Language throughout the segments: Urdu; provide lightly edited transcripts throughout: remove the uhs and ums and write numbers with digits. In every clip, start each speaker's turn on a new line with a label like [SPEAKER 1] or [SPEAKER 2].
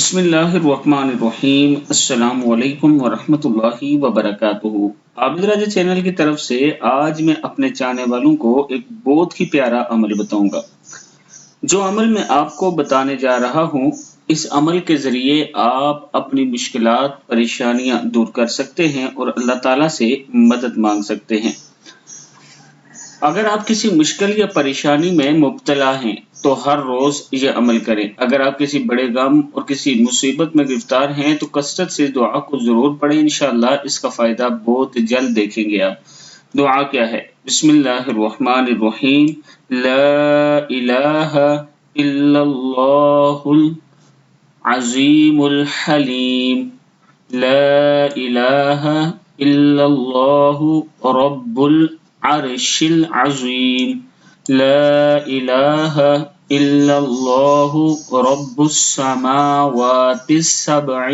[SPEAKER 1] بسم اللہ الرحمن الرحیم۔ السلام علیکم ورحمۃ اللہ وبرکاتہ۔ عابد راجہ چینل کی طرف سے آج میں اپنے چاہنے والوں کو ایک بہت ہی پیارا عمل بتاؤں گا۔ جو عمل میں آپ کو بتانے جا رہا ہوں، اس عمل کے ذریعے آپ اپنی مشکلات، پریشانیاں دور کر سکتے ہیں اور اللہ تعالیٰ سے مدد مانگ سکتے ہیں۔ اگر آپ کسی مشکل یا پریشانی میں مبتلا ہیں تو ہر روز یہ عمل کریں۔ اگر آپ کسی بڑے غم اور کسی مصیبت میں گرفتار ہیں تو کثرت سے دعا کو ضرور پڑھیں، انشاءاللہ اس کا فائدہ بہت جلد دیکھیں گے آپ۔ دعا کیا ہے؟ بسم اللہ الرحمن الرحیم۔ لا الہ الا اللہ العظیم الحلیم، لا الہ الا اللہ رب العرش العظیم، لا الہ الا اللہ رب السماوات السبع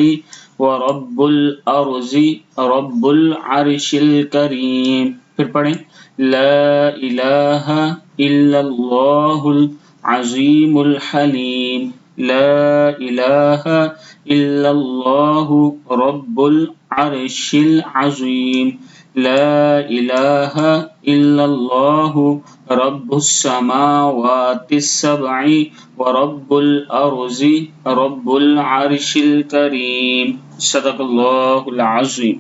[SPEAKER 1] ورب الارض رب العرش الکریم۔ پھر پڑھیں، لا الہ الا اللہ العظیم الحلیم، لا الہ الا اللہ رب العرش العظیم، لا الہ الا اللہ رب السماوات السبع ورب الارض رب العرش الکریم۔ صدق اللہ العظیم۔